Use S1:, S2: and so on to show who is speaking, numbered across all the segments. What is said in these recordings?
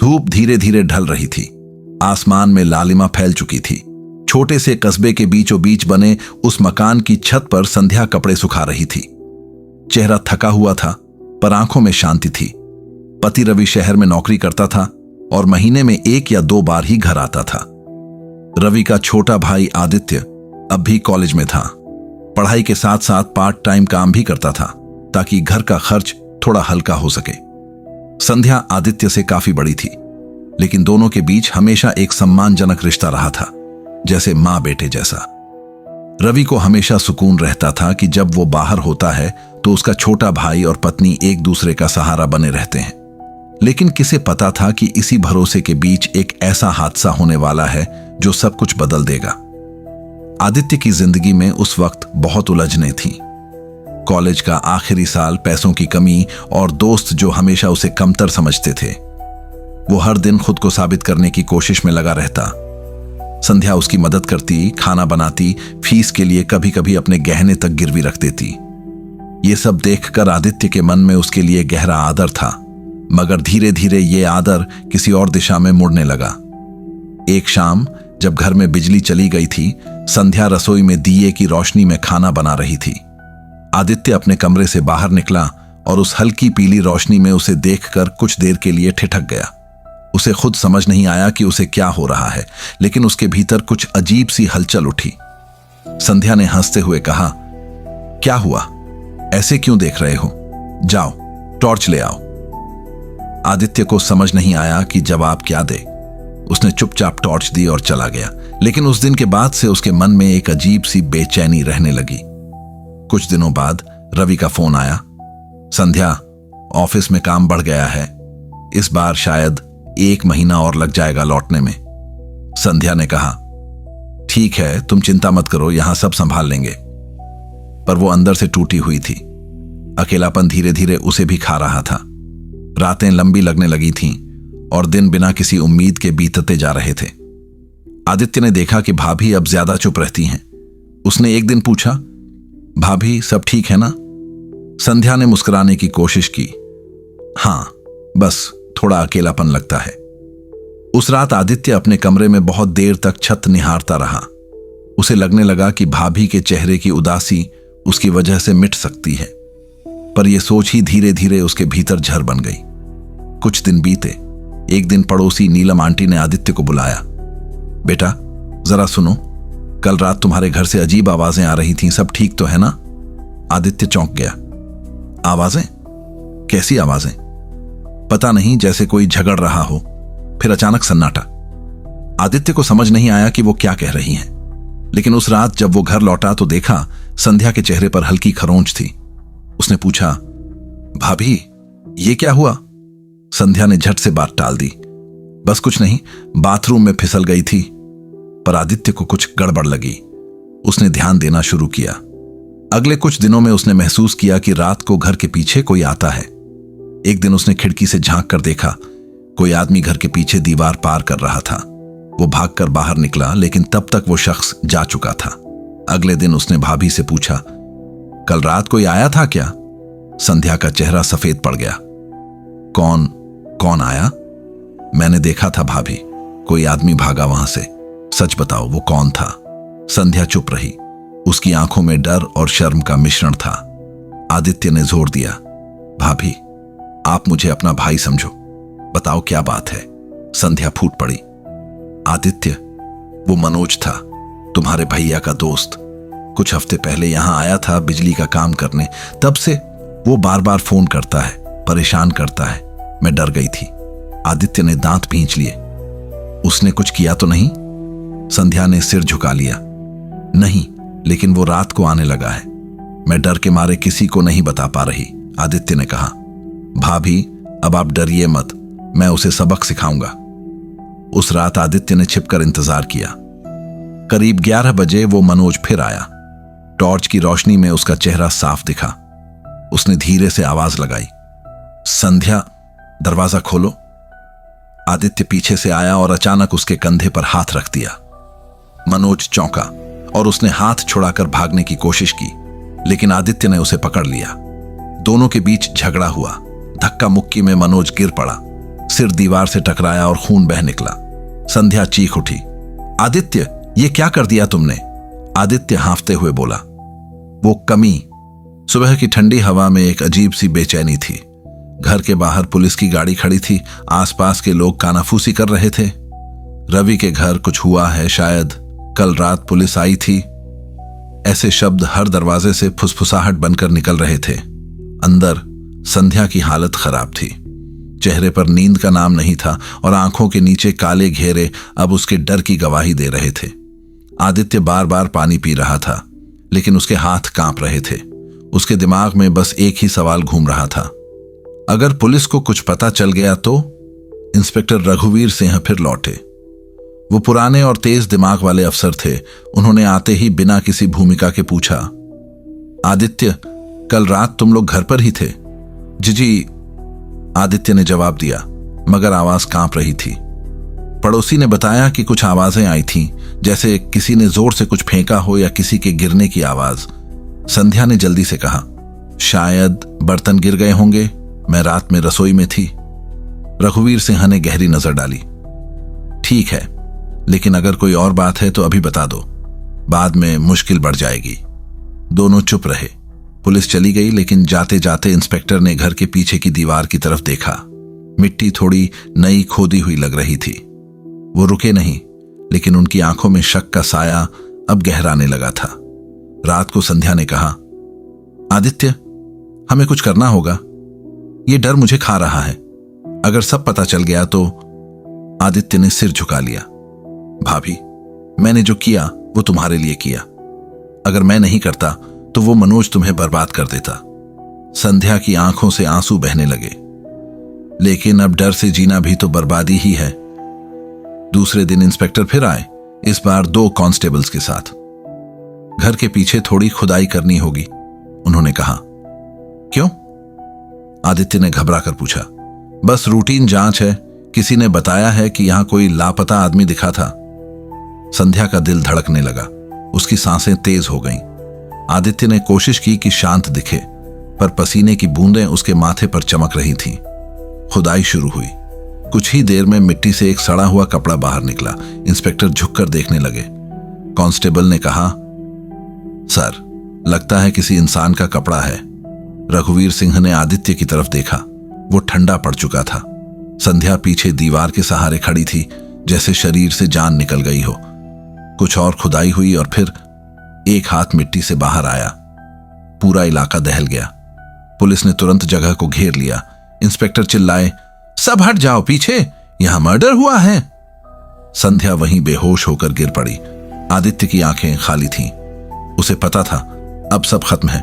S1: धूप धीरे धीरे ढल रही थी। आसमान में लालिमा फैल चुकी थी। छोटे से कस्बे के बीचों बीच बने उस मकान की छत पर संध्या कपड़े सुखा रही थी। चेहरा थका हुआ था, पर आंखों में शांति थी। पति रवि शहर में नौकरी करता था और महीने में 1 या 2 बार ही घर आता था। रवि का छोटा भाई आदित्य अब भी कॉलेज में था। पढ़ाई के साथ साथ पार्ट टाइम काम भी करता था ताकि घर का खर्च थोड़ा हल्का हो सके। संध्या आदित्य से काफी बड़ी थी, लेकिन दोनों के बीच हमेशा एक सम्मानजनक रिश्ता रहा था, जैसे मां बेटे जैसा। रवि को हमेशा सुकून रहता था कि जब वो बाहर होता है तो उसका छोटा भाई और पत्नी एक दूसरे का सहारा बने रहते हैं। लेकिन किसे पता था कि इसी भरोसे के बीच एक ऐसा हादसा होने वाला है जो सब कुछ बदल देगा। आदित्य की जिंदगी में उस वक्त बहुत उलझनें थीं। कॉलेज का आखिरी साल, पैसों की कमी और दोस्त जो हमेशा उसे कमतर समझते थे। वो हर दिन खुद को साबित करने की कोशिश में लगा रहता। संध्या उसकी मदद करती, खाना बनाती, फीस के लिए कभी कभी अपने गहने तक गिरवी रख देती। ये सब देखकर आदित्य के मन में उसके लिए गहरा आदर था, मगर धीरे धीरे ये आदर किसी और दिशा में मुड़ने लगा। एक शाम जब घर में बिजली चली गई थी, संध्या रसोई में दिए की रोशनी में खाना बना रही थी। आदित्य अपने कमरे से बाहर निकला और उस हल्की पीली रोशनी में उसे देखकर कुछ देर के लिए ठिठक गया। उसे खुद समझ नहीं आया कि उसे क्या हो रहा है, लेकिन उसके भीतर कुछ अजीब सी हलचल उठी। संध्या ने हंसते हुए कहा, क्या हुआ? ऐसे क्यों देख रहे हो? जाओ टॉर्च ले आओ। आदित्य को समझ नहीं आया कि जवाब क्या दे। उसने चुपचाप टॉर्च दी और चला गया। लेकिन उस दिन के बाद से उसके मन में एक अजीब सी बेचैनी रहने लगी। कुछ दिनों बाद रवि का फोन आया। संध्या, ऑफिस में काम बढ़ गया है, इस बार शायद 1 महीना और लग जाएगा लौटने में। संध्या ने कहा, ठीक है, तुम चिंता मत करो, यहां सब संभाल लेंगे। पर वो अंदर से टूटी हुई थी। अकेलापन धीरे धीरे उसे भी खा रहा था। रातें लंबी लगने लगी थीं और दिन बिना किसी उम्मीद के बीतते जा रहे थे। आदित्य ने देखा कि भाभी अब ज्यादा चुप रहती हैं। उसने एक दिन पूछा, भाभी सब ठीक है ना? संध्या ने मुस्कुराने की कोशिश की, हां, बस थोड़ा अकेलापन लगता है। उस रात आदित्य अपने कमरे में बहुत देर तक छत निहारता रहा। उसे लगने लगा कि भाभी के चेहरे की उदासी उसकी वजह से मिट सकती है, पर यह सोच ही धीरे धीरे उसके भीतर झर बन गई। कुछ दिन बीते। एक दिन पड़ोसी नीलम आंटी ने आदित्य को बुलाया। बेटा जरा सुनो, कल रात तुम्हारे घर से अजीब आवाजें आ रही थीं, सब ठीक तो है ना? आदित्य चौंक गया। आवाजें? कैसी आवाजें? पता नहीं, जैसे कोई झगड़ रहा हो। फिर अचानक सन्नाटा। आदित्य को समझ नहीं आया कि वो क्या कह रही हैं। लेकिन उस रात जब वो घर लौटा तो देखा संध्या के चेहरे पर हल्की खरोंच थी। उसने पूछा, भाभी ये क्या हुआ? संध्या ने झट से बात टाल दी। बस कुछ नहीं, बाथरूम में फिसल गई थी। पर आदित्य को कुछ गड़बड़ लगी। उसने ध्यान देना शुरू किया। अगले कुछ दिनों में उसने महसूस किया कि रात को घर के पीछे कोई आता है। एक दिन उसने खिड़की से झांक कर देखा, कोई आदमी घर के पीछे दीवार पार कर रहा था। वो भागकर बाहर निकला, लेकिन तब तक वो शख्स जा चुका था। अगले दिन उसने भाभी से पूछा, कल रात कोई आया था क्या? संध्या का चेहरा सफेद पड़ गया। कौन आया? मैंने देखा था भाभी, कोई आदमी भागा वहां से। सच बताओ वो कौन था? संध्या चुप रही। उसकी आंखों में डर और शर्म का मिश्रण था। आदित्य ने जोर दिया, भाभी आप मुझे अपना भाई समझो, बताओ क्या बात है? संध्या फूट पड़ी। आदित्य, वो मनोज था, तुम्हारे भैया का दोस्त। कुछ हफ्ते पहले यहां आया था बिजली का काम करने। तब से वो बार बार फोन करता है, परेशान करता है। मैं डर गई थी। आदित्य ने दांत भींच लिए। उसने कुछ किया तो नहीं? संध्या ने सिर झुका लिया। नहीं, लेकिन वो रात को आने लगा है। मैं डर के मारे किसी को नहीं बता पा रही। आदित्य ने कहा, भाभी अब आप डरिए मत, मैं उसे सबक सिखाऊंगा। उस रात आदित्य ने छिपकर इंतजार किया। करीब 11 बजे वो मनोज फिर आया। टॉर्च की रोशनी में उसका चेहरा साफ दिखा। उसने धीरे से आवाज लगाई, संध्या दरवाजा खोलो। आदित्य पीछे से आया और अचानक उसके कंधे पर हाथ रख दिया। मनोज चौंका और उसने हाथ छुड़ाकर भागने की कोशिश की, लेकिन आदित्य ने उसे पकड़ लिया। दोनों के बीच झगड़ा हुआ। धक्का मुक्की में मनोज गिर पड़ा। सिर दीवार से टकराया और खून बह निकला। संध्या चीख उठी, आदित्य, ये क्या कर दिया तुमने? आदित्य हांफते हुए बोला, वो कमी। सुबह की ठंडी हवा में एक अजीब सी बेचैनी थी। घर के बाहर पुलिस की गाड़ी खड़ी थी, आसपास के लोग कानाफूसी कर रहे थे। रवि के घर कुछ हुआ है शायद, कल रात पुलिस आई थी। ऐसे शब्द हर दरवाजे से फुसफुसाहट बनकर निकल रहे थे। अंदर संध्या की हालत खराब थी। चेहरे पर नींद का नाम नहीं था और आंखों के नीचे काले घेरे अब उसके डर की गवाही दे रहे थे। आदित्य बार बार पानी पी रहा था, लेकिन उसके हाथ कांप रहे थे। उसके दिमाग में बस एक ही सवाल घूम रहा था, अगर पुलिस को कुछ पता चल गया तो? इंस्पेक्टर रघुवीर सिंह फिर लौटे। वो पुराने और तेज दिमाग वाले अफसर थे। उन्होंने आते ही बिना किसी भूमिका के पूछा, आदित्य, कल रात तुम लोग घर पर ही थे? जी। आदित्य ने जवाब दिया, मगर आवाज कांप रही थी। पड़ोसी ने बताया कि कुछ आवाजें आई थीं, जैसे किसी ने जोर से कुछ फेंका हो या किसी के गिरने की आवाज। संध्या ने जल्दी से कहा, शायद बर्तन गिर गए होंगे, मैं रात में रसोई में थी। रघुवीर सिंह ने गहरी नजर डाली। ठीक है, लेकिन अगर कोई और बात है तो अभी बता दो, बाद में मुश्किल बढ़ जाएगी। दोनों चुप रहे। पुलिस चली गई, लेकिन जाते जाते इंस्पेक्टर ने घर के पीछे की दीवार की तरफ देखा। मिट्टी थोड़ी नई खोदी हुई लग रही थी। वो रुके नहीं, लेकिन उनकी आंखों में शक का साया अब गहराने लगा था। रात को संध्या ने कहा, आदित्य, हमें कुछ करना होगा, ये डर मुझे खा रहा है। अगर सब पता चल गया तो? आदित्य ने सिर झुका लिया। भाभी, मैंने जो किया वो तुम्हारे लिए किया। अगर मैं नहीं करता तो वो मनोज तुम्हें बर्बाद कर देता। संध्या की आंखों से आंसू बहने लगे। लेकिन अब डर से जीना भी तो बर्बादी ही है। दूसरे दिन इंस्पेक्टर फिर आए, इस बार 2 कांस्टेबल्स के साथ। घर के पीछे थोड़ी खुदाई करनी होगी, उन्होंने कहा। क्यों? आदित्य ने घबरा कर पूछा। बस रूटीन जांच है, किसी ने बताया है कि यहां कोई लापता आदमी दिखा था। संध्या का दिल धड़कने लगा, उसकी सांसें तेज हो गईं। आदित्य ने कोशिश की कि शांत दिखे, पर पसीने की बूंदें उसके माथे पर चमक रही थीं। खुदाई शुरू हुई। कुछ ही देर में मिट्टी से एक सड़ा हुआ कपड़ा बाहर निकला। इंस्पेक्टर झुककर देखने लगे। कांस्टेबल ने कहा, सर, लगता है किसी इंसान का कपड़ा है। रघुवीर सिंह ने आदित्य की तरफ देखा। वो ठंडा पड़ चुका था। संध्या पीछे दीवार के सहारे खड़ी थी, जैसे शरीर से जान निकल गई हो। कुछ और खुदाई हुई और फिर एक हाथ मिट्टी से बाहर आया। पूरा इलाका दहल गया। पुलिस ने तुरंत जगह को घेर लिया। इंस्पेक्टर चिल्लाए, सब हट जाओ पीछे, यहां मर्डर हुआ है। संध्या वहीं बेहोश होकर गिर पड़ी। आदित्य की आंखें खाली थीं। उसे पता था अब सब खत्म है।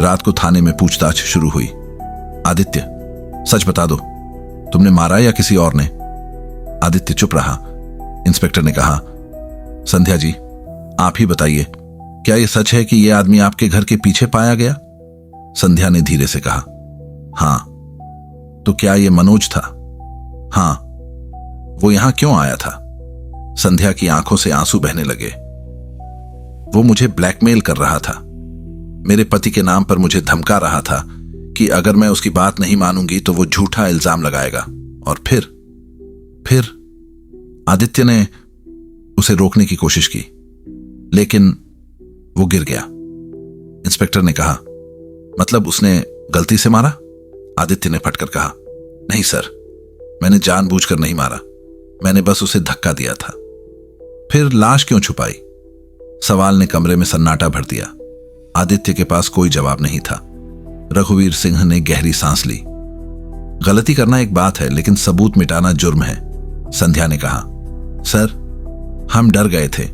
S1: रात को थाने में पूछताछ शुरू हुई। आदित्य, सच बता दो, तुमने मारा या किसी और ने? आदित्य चुप रहा। इंस्पेक्टर ने कहा, संध्या जी, आप ही बताइए, क्या यह सच है कि यह आदमी आपके घर के पीछे पाया गया? संध्या ने धीरे से कहा, हां। तो क्या यह मनोज था? हां। वो यहां क्यों आया था? संध्या की आंखों से आंसू बहने लगे। वो मुझे ब्लैकमेल कर रहा था। मेरे पति के नाम पर मुझे धमका रहा था कि अगर मैं उसकी बात नहीं मानूंगी तो वो झूठा इल्जाम लगाएगा। और फिर आदित्य ने उसे रोकने की कोशिश की, लेकिन वो गिर गया। इंस्पेक्टर ने कहा, मतलब उसने गलती से मारा? आदित्य ने फटकर कहा, नहीं सर, मैंने जानबूझकर नहीं मारा, मैंने बस उसे धक्का दिया था। फिर लाश क्यों छुपाई? सवाल ने कमरे में सन्नाटा भर दिया। आदित्य के पास कोई जवाब नहीं था। रघुवीर सिंह ने गहरी सांस ली। गलती करना एक बात है, लेकिन सबूत मिटाना जुर्म है। संध्या ने कहा, सर, हम डर गए थे।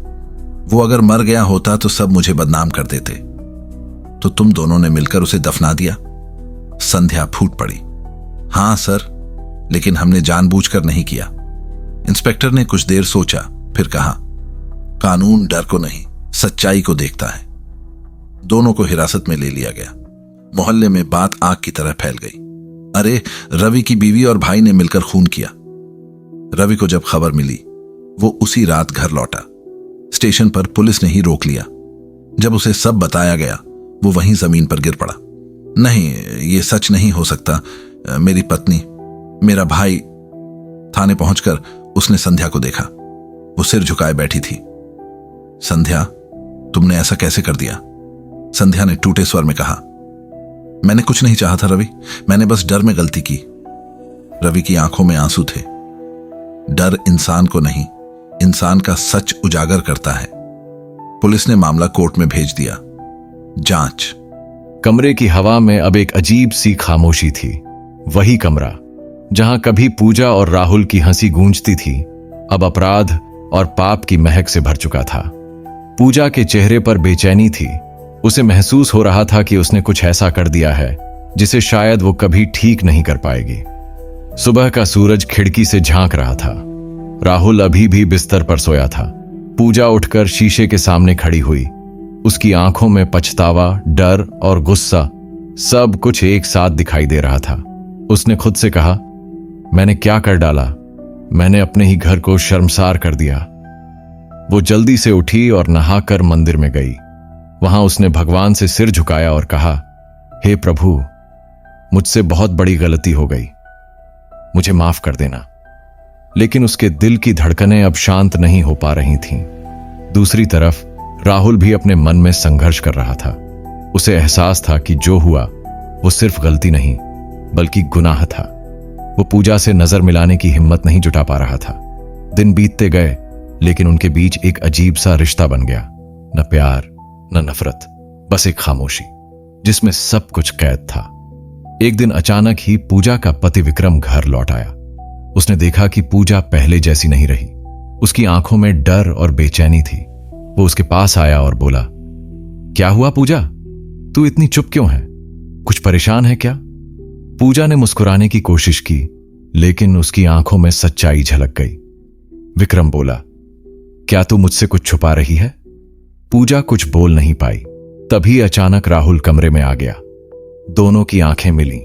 S1: वो अगर मर गया होता तो सब मुझे बदनाम कर देते। तो तुम दोनों ने मिलकर उसे दफना दिया? संध्या फूट पड़ी। हां सर, लेकिन हमने जानबूझकर नहीं किया। इंस्पेक्टर ने कुछ देर सोचा, फिर कहा, कानून डर को नहीं, सच्चाई को देखता है। दोनों को हिरासत में ले लिया गया। मोहल्ले में बात आग की तरह फैल गई। अरे, रवि की बीवी और भाई ने मिलकर खून किया। रवि को जब खबर मिली, वो उसी रात घर लौटा। स्टेशन पर पुलिस ने ही रोक लिया। जब उसे सब बताया गया, वो वहीं जमीन पर गिर पड़ा। नहीं, ये सच नहीं हो सकता। मेरी पत्नी, मेरा भाई, थाने पहुंचकर उसने संध्या को देखा। वो सिर झुकाए बैठी थी। संध्या, तुमने ऐसा कैसे कर दिया? संध्या ने टूटे स्वर में कहा। मैंने कुछ नहीं चाहा था रवि, मैंने बस डर में गलती की। रवि की आंखों में आंसू थे। डर इंसान को नहीं, इंसान का सच उजागर करता है। पुलिस ने मामला कोर्ट में भेज दिया। जांच।
S2: कमरे की हवा में अब एक अजीब सी खामोशी थी। वही कमरा जहां कभी पूजा और राहुल की हंसी गूंजती थी, अब अपराध और पाप की महक से भर चुका था। पूजा के चेहरे पर बेचैनी थी। उसे महसूस हो रहा था कि उसने कुछ ऐसा कर दिया है जिसे शायद वो कभी ठीक नहीं कर पाएगी। सुबह का सूरज खिड़की से झांक रहा था। राहुल अभी भी बिस्तर पर सोया था। पूजा उठकर शीशे के सामने खड़ी हुई। उसकी आंखों में पछतावा, डर और गुस्सा सब कुछ एक साथ दिखाई दे रहा था। उसने खुद से कहा, मैंने क्या कर डाला? मैंने अपने ही घर को शर्मसार कर दिया। वो जल्दी से उठी और नहाकर मंदिर में गई। वहां उसने भगवान से सिर झुकाया और कहा, हे प्रभु, मुझसे बहुत बड़ी गलती हो गई, मुझे माफ कर देना। लेकिन उसके दिल की धड़कनें अब शांत नहीं हो पा रही थीं। दूसरी तरफ राहुल भी अपने मन में संघर्ष कर रहा था। उसे एहसास था कि जो हुआ वो सिर्फ गलती नहीं बल्कि गुनाह था। वो पूजा से नजर मिलाने की हिम्मत नहीं जुटा पा रहा था। दिन बीतते गए, लेकिन उनके बीच एक अजीब सा रिश्ता बन गया। न प्यार, न नफरत, बस एक खामोशी जिसमें सब कुछ कैद था। एक दिन अचानक ही पूजा का पति विक्रम घर लौट आया। उसने देखा कि पूजा पहले जैसी नहीं रही। उसकी आंखों में डर और बेचैनी थी। वो उसके पास आया और बोला, क्या हुआ पूजा? तू इतनी चुप क्यों है? कुछ परेशान है क्या? पूजा ने मुस्कुराने की कोशिश की, लेकिन उसकी आंखों में सच्चाई झलक गई। विक्रम बोला, क्या तू मुझसे कुछ छुपा रही है? पूजा कुछ बोल नहीं पाई। तभी अचानक राहुल कमरे में आ गया। दोनों की आंखें मिलीं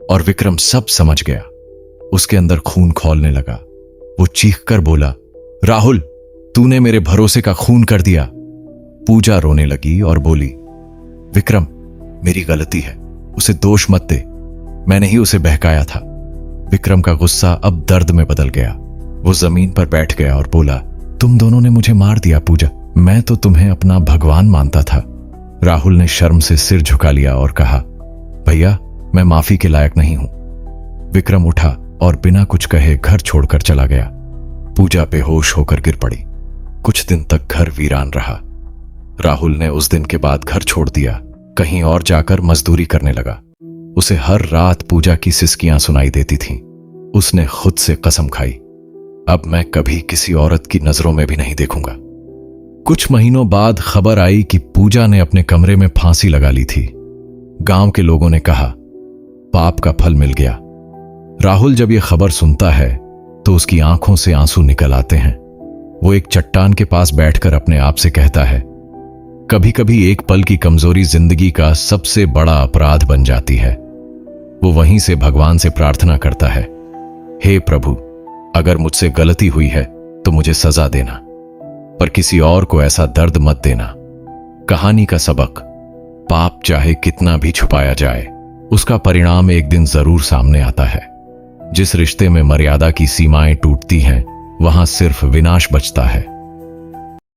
S2: और विक्रम सब समझ गया। उसके अंदर खून खौलने लगा। वो चीखकर बोला, राहुल, तूने मेरे भरोसे का खून कर दिया। पूजा रोने लगी और बोली, विक्रम, मेरी गलती है, उसे दोष मत दे, मैंने ही उसे बहकाया था। विक्रम का गुस्सा अब दर्द में बदल गया। वो जमीन पर बैठ गया और बोला, तुम दोनों ने मुझे मार दिया पूजा, मैं तो तुम्हें अपना भगवान मानता था। राहुल ने शर्म से सिर झुका लिया और कहा, भैया, मैं माफी के लायक नहीं हूं। विक्रम उठा और बिना कुछ कहे घर छोड़कर चला गया। पूजा बेहोश होकर गिर पड़ी। कुछ दिन तक घर वीरान रहा। राहुल ने उस दिन के बाद घर छोड़ दिया, कहीं और जाकर मजदूरी करने लगा। उसे हर रात पूजा की सिसकियां सुनाई देती थीं। उसने खुद से कसम खाई, अब मैं कभी किसी औरत की नजरों में भी नहीं देखूंगा। कुछ महीनों बाद खबर आई कि पूजा ने अपने कमरे में फांसी लगा ली थी। गांव के लोगों ने कहा, पाप का फल मिल गया। राहुल जब यह खबर सुनता है तो उसकी आंखों से आंसू निकल आते हैं। वो एक चट्टान के पास बैठकर अपने आप से कहता है, कभी कभी एक पल की कमजोरी जिंदगी का सबसे बड़ा अपराध बन जाती है। वो वहीं से भगवान से प्रार्थना करता है, हे प्रभु, अगर मुझसे गलती हुई है तो मुझे सजा देना, पर किसी और को ऐसा दर्द मत देना। कहानी का सबक, पाप चाहे कितना भी छुपाया जाए, उसका परिणाम एक दिन जरूर सामने आता है। जिस रिश्ते में मर्यादा की सीमाएं टूटती हैं, वहां सिर्फ विनाश बचता है।